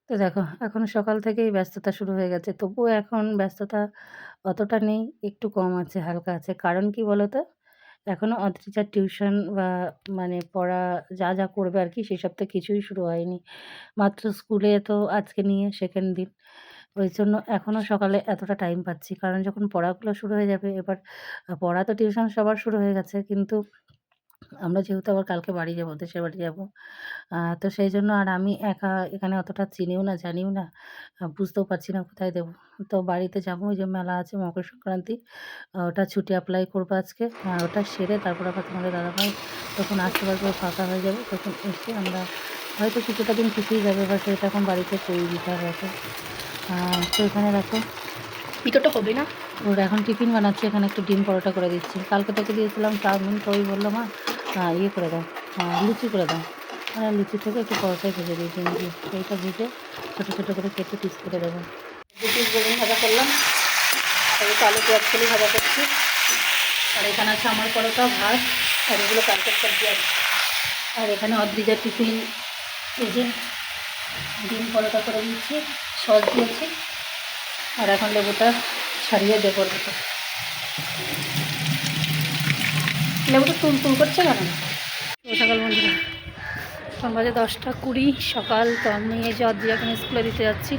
তো দেখো এখন সকাল থেকেই ব্যস্ততা শুরু হয়ে গেছে। তবুও এখন ব্যস্ততা অতটা নেই, একটু কম আছে, হালকা আছে। কারণ কি বলো তো? এখনো অদ্রিজার টিউশন বা মানে পড়া যা করবে আরকি সেসব তো কিছুই শুরু হয়নি। মাত্র স্কুলে তো আজকে নিয়ে 2nd দিন। ওই জন্য এখনো সকালে এতটা টাইম পাচ্ছি। কারণ যখন পড়াগুলো শুরু হয়ে যাবে এবার পড়া তো টিউশন সবার শুরু হয়ে গেছে। কিন্তু আমরা যেহেতু আবার কালকে বাড়ি যাবো, দেশের বাড়ি যাবো। তো সেইজন্য আর আমি একা এখানে অতটা চিনিও না, জানিও না। বুঝতেও পারছি না কোথায় দেবো। তো বাড়িতে যাবো, ওই যে মেলা আছে মকর সংক্রান্তি। ওটা ছুটি এপ্লাই করবো আজকে। ওটা সেরে তারপর আবার তোমাদের দাদাভাই যখন আসতে পারবে, ও ফাঁকা হয়ে যাবে, তখন এসে আমরা হয়তো কিছুটা দিন থেকেই যাবে, এবার সেটা এখন বাড়িতে করিয়ে দিতে হবে ওকে। তো এখানে দেখো ভিতরটা হবে না। ওর এখন টিফিন বানাচ্ছি, এখানে একটু ডিম পরোটা করে দিচ্ছি। কালকে তোকে দিয়েছিলাম চাউমিন, তো ওই বলল, "মা ইয়ে করে দাও, লুচি করে দাও।" মানে লুচি থেকে একটু পরোটাই ভেজে দিই ডিম দিয়ে। সেইটা ভেজে ছোটো, ছোটো করে কেটে পিস করে দেবো। 2 পিস বেগুন ভাজা করলাম, আর একটু আলু পেঁয়াজ কলি ভাজা করছি। আর এখানে আছে আমার পরোটা, ভাত, আর এগুলো প্যাকেট সবজি আছে। আর এখানে অদ্রিজার টিফিন, এই যে ডিম পরোটা করে দিচ্ছি, সস দিয়েছি। আর এখন লেবুটা ছাড়িয়ে দেবো ওটা। লেবুটা তুল করছে কেন? সকাল বন্ধুরা, এখন বাজে 10টা 20 সকাল। তো আমি এই যে অদ্রিজাকে স্কুলে দিতে যাচ্ছি।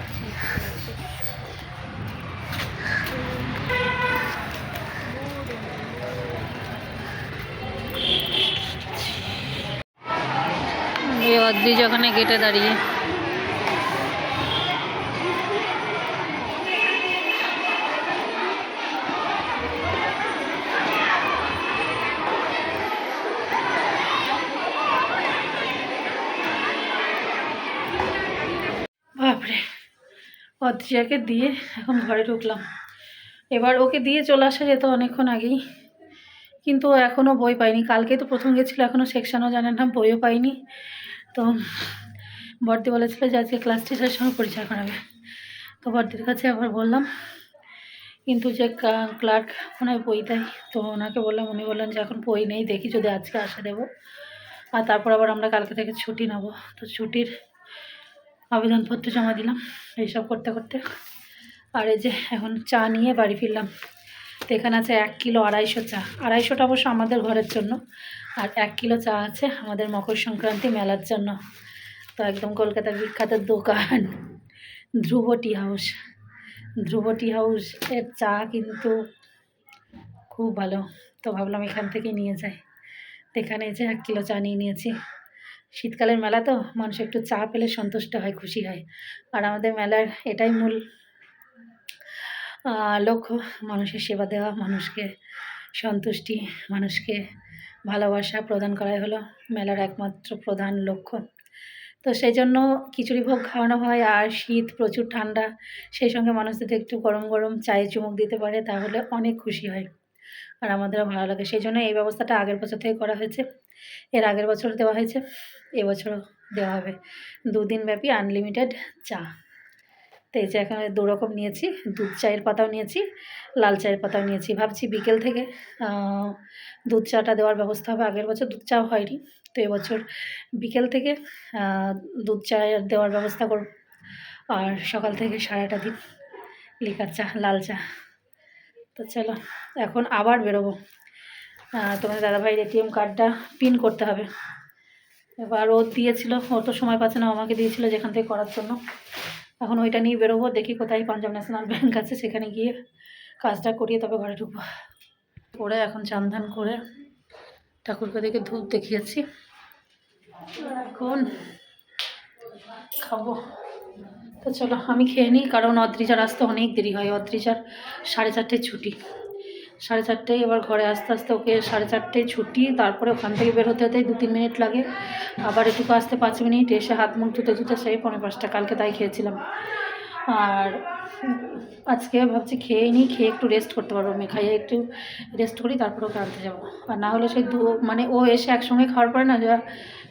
এই অদ্রিজা ওখানে গেটে দাঁড়িয়ে। বাপরে, অদ্রিজাকে দিয়ে এখন ঘরে ঢুকলাম। এবার ওকে দিয়ে চলে আসা যেত অনেকক্ষণ আগেই, কিন্তু এখনও বই পাইনি। কালকে তো প্রথম গেছিলো, এখনও সেকশানও জানে না, বইও পাইনি। তো বড়দি বলেছিল যে আজকে ক্লাস টিচারের সঙ্গে পরিচয় করাবে। তো বড়দির কাছে আবার বললাম, কিন্তু যে ক্লার্ক ওনার বই দেয়, তো ওনাকে বললাম, উনি বললেন যে এখন বই নেই, দেখি যদি আজকে আসে দেবো। আর তারপর আবার আমরা কালকে থেকে ছুটি নেব। তো ছুটির আবেদনপত্র জমা দিলাম এইসব করতে করতে। আর এই যে এখন চা নিয়ে বাড়ি ফিরলাম। তো এখানে আছে 1 কিলো 250 চা। 250টা অবশ্য আমাদের ঘরের জন্য, আর 1 কিলো চা আছে আমাদের মকর সংক্রান্তি মেলার জন্য। তো একদম কলকাতার বিখ্যাত দোকান ধ্রুব টি হাউস। ধ্রুব টি হাউস এর চা কিন্তু খুব ভালো। তো ভাবলাম এখান থেকে নিয়ে যাই। তো এখানে যে 1 কিলো চা নিয়ে নিয়েছি। শীতকালের মেলা তো মানুষ একটু চা পেলে সন্তুষ্ট হয়, খুশি হয়। আর আমাদের মেলার এটাই মূল লক্ষ্য, মানুষের সেবা দেওয়া, মানুষকে সন্তুষ্টি, মানুষকে ভালোবাসা প্রদান করাই হলো মেলার একমাত্র প্রধান লক্ষ্য। তো সেই জন্য খিচুড়ি ভোগ খাওয়ানো হয়। আর শীত, প্রচুর ঠান্ডা, সেই সঙ্গে মানুষ যদি একটু গরম গরম চায়ে চুমুক দিতে পারে তাহলে অনেক খুশি হয়, আর আমাদেরও ভালো লাগে। সেই জন্য এই ব্যবস্থাটা আগের বছর থেকে করা হয়েছে। এর আগের বছর দেওয়া হয়েছে, এবছরও দেওয়া হবে 2 দিনব্যাপী আনলিমিটেড চা। তো এই যে এখানে 2 রকম নিয়েছি, দুধ চায়ের পাতাও নিয়েছি, লাল চায়ের পাতাও নিয়েছি। ভাবছি বিকেল থেকে দুধ চাটা দেওয়ার ব্যবস্থা হবে। আগের বছর দুধ চাও হয়নি, তো এবছর বিকেল থেকে দুধ চা দেওয়ার ব্যবস্থা করব। আর সকাল থেকে সারাটা দিন লিকার চা, লাল চা। তো চলো এখন আবার বেরোবো। তোমাদের দাদাভাইয়ের এটিএম কার্ডটা পিন করতে হবে। এবার ও দিয়েছিল, ও তো সময় পাচ্ছে না, আমাকে দিয়েছিল যেখান থেকে করার জন্য। এখন ওইটা নিয়ে বেরোবো, দেখি কোথায় পাঞ্জাব ন্যাশনাল ব্যাঙ্ক আছে, সেখানে গিয়ে কাজটা করিয়ে তবে ঘরে ঢুকবো। করে এখন চান করে ঠাকুরকে দেখে ধূপ দেখিয়েছি, এখন খাবো। তো চলো আমি খেয়ে নিই, কারণ অদ্রিজার আসতে অনেক দেরি হয়। অদ্রিজার 4:30টায় ছুটি, 4:30টায় এবার ঘরে আসতে আসতে ওকে 4:30টায় ছুটি। তারপরে ওখান থেকে বের হতে হতে 2-3 মিনিট লাগে, আবার এটুকু আসতে 5 মিনিট, এসে হাত মুখ ধুতে সেই 4:45টা। কালকে তাই খেয়েছিলাম। আর আজকে ভাবছি খেয়ে নিই, খেয়ে একটু রেস্ট করতে পারবো। আমি খাইয়ে একটু রেস্ট করি, তারপরে ওকে আনতে যাবো। আর না হলে সেই মানে ও এসে একসঙ্গে খাওয়ার পরে না, যা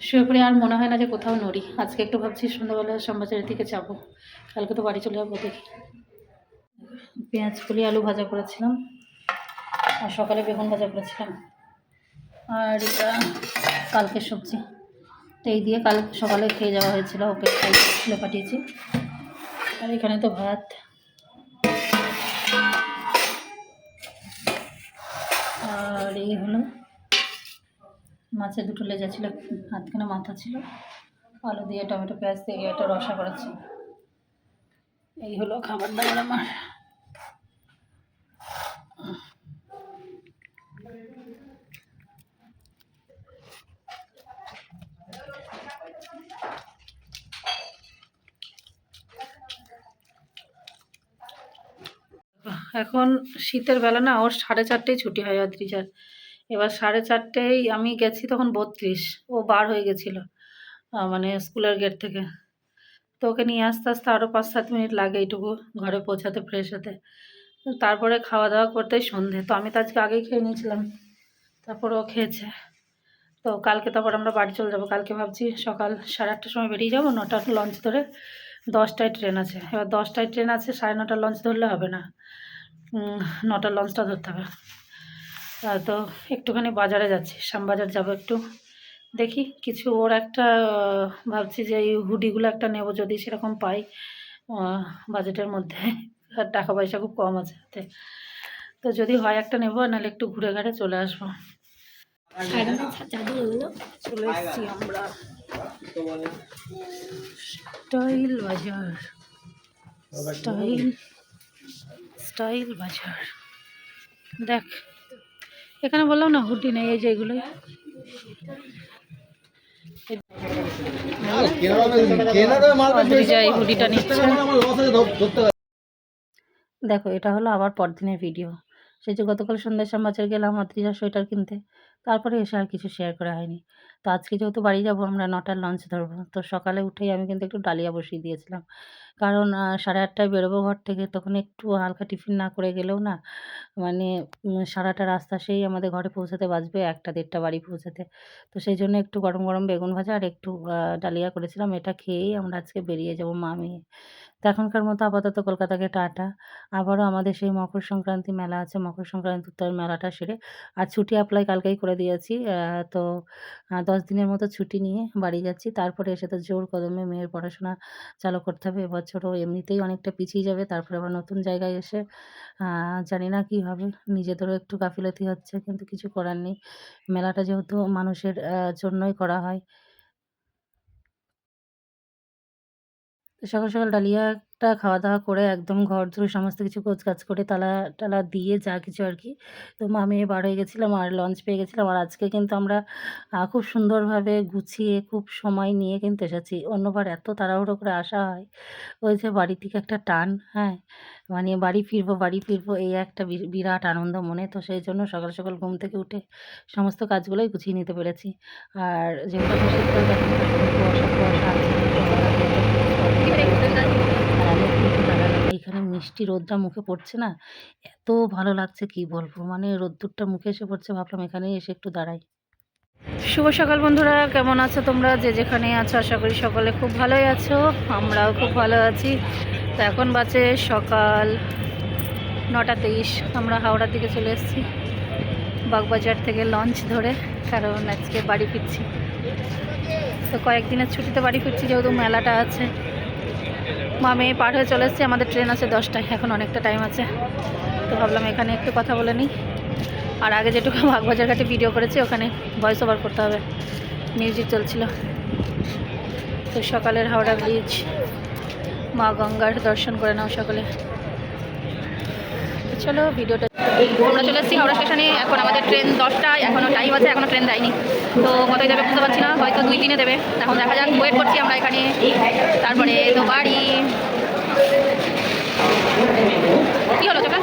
শুয়ে পড়ে আর মনে হয় না যে কোথাও নড়ি। আজকে একটু ভাবছি সন্ধ্যাবেলা শ্যামবাজারের দিকে যাবো, কালকে তো বাড়ি চলে যাবো। দেখি, পেঁয়াজ কলি আলু ভাজা করেছিলাম, আর সকালে বেগুন ভাজা করেছিলাম, আর এটা কালকের সবজি। তো এই দিয়ে কাল সকালে খেয়ে যাওয়া হয়েছিল, ওকে স্কুলে পাঠিয়েছি। আর এখানে তো ভাত, আর এই হলো মাছের দুটো লেজা ছিল, হাতখানা মাথা ছিল, আলু দিয়ে টমেটো পেঁয়াজ দিয়ে একটা রসা করেছি। এই হলো খাবার দাবার আমার। এখন শীতের বেলা না, ওর 4:30টায় ছুটি হয় অদ্রিজার। এবার 4:30টায় আমি গেছি, তখন 32, ও বার হয়ে গেছিলো মানে স্কুলের গেট থেকে। তো ওকে নিয়ে আসতে আসতে আরও 5-7 মিনিট লাগে এইটুকু ঘরে পৌঁছাতে, ফ্রেশ হতে। তারপরে খাওয়া দাওয়া করতেই সন্ধে। তো আমি তো আজকে আগেই খেয়ে নিয়েছিলাম, তারপর ও খেয়েছে। তো কালকে তারপর আমরা বাড়ি চলে যাবো। কালকে ভাবছি সকাল 8:30টার সময় বেরিয়ে যাবো, 9টার লঞ্চ ধরে। 10টায় ট্রেন আছে। এবার 10টায় ট্রেন আছে, 9:30টার লঞ্চ ধরলে হবে না, 9টার লঞ্চটা ধরতে হবে। তো একটুখানি বাজারে যাচ্ছি, শ্যামবাজার যাবো একটু, দেখি কিছু ওর একটা ভাবছি যে এই হুডিগুলো একটা নেব যদি সেরকম পাই বাজেটের মধ্যে। আর টাকা পয়সা খুব কম আছে হাতে, তো যদি হয় একটা নেবো, নাহলে একটু ঘুরে ঘাড়ে চলে আসবো। চলে এসেছি আমরা স্টাইল বাজার, স্টাইল বাজার। দেখ এখানে বললাম না হুডি নেই, এই যে এগুলোই। এই হুডিটা নিচ্ছে। দেখো এটা হলো আবার পরদিনের ভিডিও। সেই যে গতকাল সন্ধ্যায় শ্যামবাজার গেলাম অদ্রিজার সোয়েটার কিনতে, তারপরে এসে আর কিছু শেয়ার করা হয়নি। তো আজকে যেহেতু বাড়ি যাব, আমরা 9টার লঞ্চ ধরবো। তো সকালে উঠেই আমি কিন্তু একটু ডালিয়া বসিয়ে দিয়েছিলাম, কারণ 8:30টায় বেরোবো ঘর থেকে। তখন একটু হালকা টিফিন না করে গেলেও না, মানে সারাটা রাস্তা সেই আমাদের ঘরে পৌঁছাতে বাজবে 1টা-1:30 বাড়ি পৌঁছাতে। তো সেই জন্য একটু গরম গরম বেগুন ভাজা আর একটু ডালিয়া করেছিলাম। এটা খেয়েই আমরা আজকে বেরিয়ে যাব মা মেয়ে। তো এখনকার মতো আপাতত কলকাতাকে টাটা। আবারও আমাদের সেই মকর সংক্রান্তি মেলা আছে, মকর সংক্রান্তির মেলাটা সেরে আর ছুটি অ্যাপ্লাই কালকেই করে দিয়েছি। তো 10 দিনের মতো ছুটি নিয়ে বাড়ি যাচ্ছি। তারপরে এসে তো জোর কদমে মেয়ের পড়াশোনা চালু করতে হবে। এবছরও এমনিতেই অনেকটা পিছিয়ে যাবে, তারপরে আবার নতুন জায়গায় এসে জানি না কী হবে। নিজেদেরও একটু গাফিলতি হচ্ছে, কিন্তু কিছু করার নেই। মেলাটা যেহেতু মানুষের জন্যই করা হয়। সকাল সকাল ডালিয়াটা খাওয়া দাওয়া করে একদম ঘরদোর সমস্ত কিছু গোছগাছ করে তালা টালা দিয়ে যা কিছু আর কি। তো মা মেয়ে বার হয়ে গেছিলাম আর লঞ্চ পেয়ে গেছিলাম। আর আজকে কিন্তু আমরা খুব সুন্দরভাবে গুছিয়ে খুব সময় নিয়ে কিন্তু এসেছি। অন্যবার এত তাড়াহুড়ো করে আসা হয়, ওই যে বাড়ি থেকে একটা টান, হ্যাঁ, মানে বাড়ি ফিরবো এই একটা বিরাট আনন্দ মনে। তো সেই জন্য সকাল সকাল ঘুম থেকে উঠে সমস্ত কাজগুলোই গুছিয়ে নিতে পেরেছি। আর যেহেতু এখন শীতকাল, তখন কুয়াশা কুয়াশা আছে। আর আমি একটু উঠে দাঁড়ালাম, এইখানে মিষ্টি রোদটা মুখে পড়ছে না, এত ভালো লাগছে কি বলবো। মানে রোদ্দুরটা মুখে এসে পড়ছে, ভাবলাম এখানেই এসে একটু দাঁড়াই। শুভ সকাল বন্ধুরা, কেমন আছো তোমরা? যে যেখানে আছো আশা করি সকলে খুব ভালোই আছো, আমরাও খুব ভালো আছি। তো এখন বাজে সকাল 9:23। আমরা হাওড়ার দিকে চলে এসেছি বাগবাজার থেকে লঞ্চ ধরে, কারণ আজকে বাড়ি ফিরছি। তো কয়েকদিনের ছুটিতে বাড়ি ফিরছি, যেহেতু মেলাটা আছে। মা মেয়ে পার হয়ে চলে এসেছি, আমাদের ট্রেন আছে 10টায়, এখন অনেকটা টাইম আছে। তো ভাবলাম এখানে একটু কথা বলে নিই। আর আগে যেটুকু বাগবাজার ঘাটে ভিডিও করেছি, ওখানে ভয়েস ওভার করতে হবে, মিউজিক চলছিল। তো সকালের হাওড়া ব্রিজ, মা গঙ্গার দর্শন করে নাও সকলে। তো চলো ভিডিওটা। আমরা চলে এসেছি হাওড়া স্টেশনে, এখন আমাদের ট্রেন 10টায়, এখনও টাইম আছে, এখনও ট্রেন দেয়নি। তো কতই দেবে বুঝতে পারছি না, হয়তো 2-3-এ দেবে। এখন দেখা যাক, ওয়েট করছি আমরা এখানে। তারপরে তো বাড়ি। কী হলো চোখে?